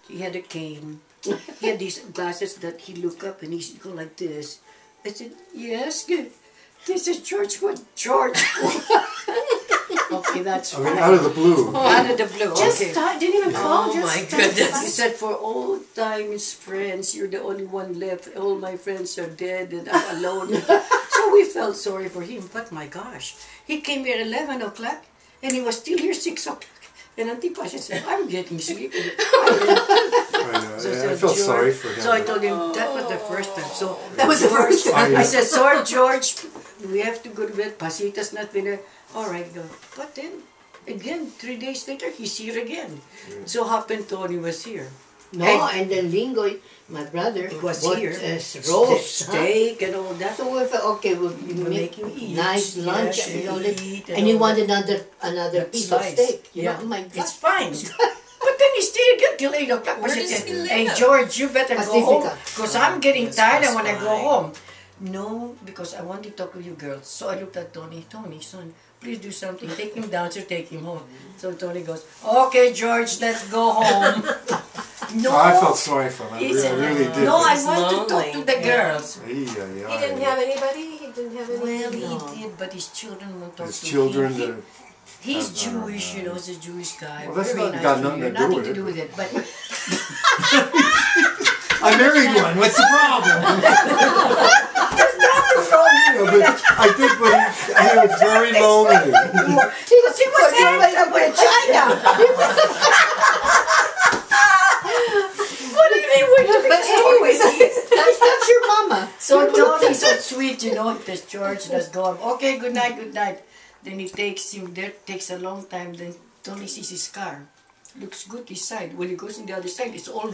He had a cane. He had these glasses that he look up and he'd go like this. I said, yes, this is George. What, George? Okay, that's fine. Out of the blue. Out of the blue, Just okay. didn't even call. Oh just my goodness. He said, for all time's friends, you're the only one left. All my friends are dead and I'm alone. So we felt sorry for him. But my gosh, he came here at 11 o'clock and he was still here 6 o'clock. And Auntie Pasha said, I'm getting sleepy. I felt sorry for him. So I told him that was the first time. So That was the first time. I said, sorry, George, we have to go to bed. Pasita's not been there. All right, go. But then, again, 3 days later, he's here again. So happened Tony was here. No, and then Lingo, my brother, was bought here. Roast Steak and all that. So we thought, okay, we'll make you eat. nice lunch Yes, and all you that. eat And you all want that. another piece of Slice. steak. You Yeah. know, oh my God. It's fine. But then he stayed again till 8 o'clock. Where does he live? Hey, George, you better go home. Pacifica. Because I'm getting Yes, tired that's and when I go fine. home. No, because I want to talk with you girls. So I looked at Tony. Tony, son, please do something. Take him downstairs, take him home. So Tony goes, okay, George, let's go home. No, I felt sorry for him. I It's- really did. no, I It's want to talk to lonely. the girls. He didn't have anybody? He didn't have Well, anybody? he did, but his children won't talk His to children. him. He's have, Jewish, you know, he's a Jewish guy. Well, that's Very not nice got to nothing hear. to do Nothing with to it. do with it, but I married one. What's the problem? But I think when he was very lonely. he was handsome with China. What do you mean? But anyways, that's your mama. So Tony's so sweet, you know. This George, let's go up. Okay, good night, good night. Then he takes him there. Takes a long time. Then Tony sees his car. Looks good this side. When he goes in the other side, it's all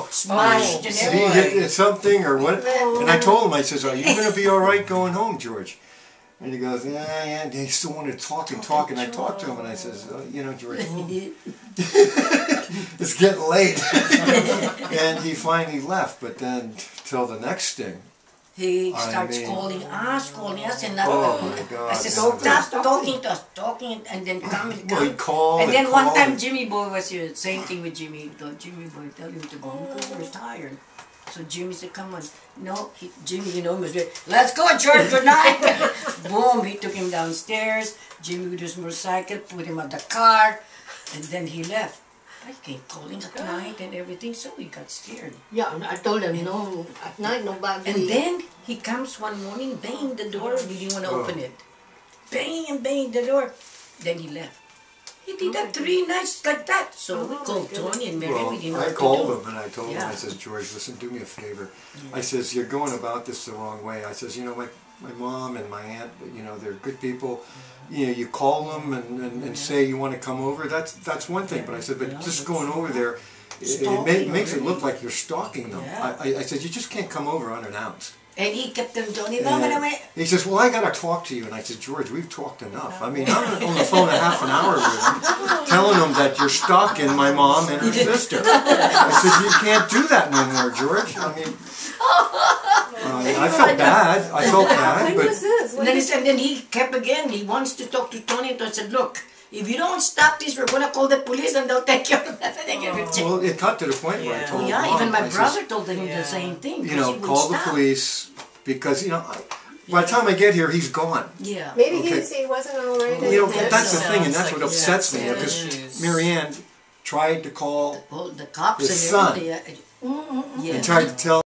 smashed and Did he everything. hit something or what? And I told him, I says, are you going to be all right going home, George? And he goes, yeah. And he still wanted to talk and talk. And I talked to him and I says, you know, George, it's getting late. And he finally left. But then till the next thing. He starts calling us, and not. Oh my God. I said, stop talking to us, and then come. Well, he called And then and one called time and- Jimmy Boy was here. Same thing with Jimmy. Jimmy Boy tell him to go home because we're tired. So Jimmy said, come on. No, Jimmy, you know, was very, let's go, George, good night. Boom, he took him downstairs. Jimmy with his motorcycle, put him on the car, and then he left. I came calling at night and everything, so we got scared. Yeah, and I told him, no, at night, nobody. And then he comes one morning, bang the door, we didn't want to open it. Bang and bang the door. Then he left. He did that 3 nights like that. So we called Tony and Mary, Well, we didn't know I what called to him and I told him, Yeah. I says, George, listen, do me a favor. I says, you're going about this the wrong way. I says, you know, my mom and my aunt, you know, they're good people. You know, you call them and say you want to come over. That's one thing. But I said, but just going over there, it makes it look like you're stalking them. Yeah. I said, you just can't come over unannounced. And he kept them Tony, And he says, well, I got to talk to you. And I said, George, we've talked enough. I mean, I'm on the phone a half an hour with him, telling him that you're stalking my mom and her sister. I said, you can't do that no more, George. I mean, I felt bad. I felt bad. But and then he kept again, he wants to talk to Tony, and I said, look, if you don't stop this, we're going to call the police and they'll take care of that. well, it got to the point where I told Yeah, Mom, even my I says, brother told him the same thing. you 'cause know, he call the wouldn't stop. police because, you know, by the time I get here, he's gone. Yeah. Maybe Okay. he wasn't all right. You know, and- that's the thing, and Sounds that's like what he upsets has me, some because issues. Marianne tried to call Well, the cops his and son everything. and tried to tell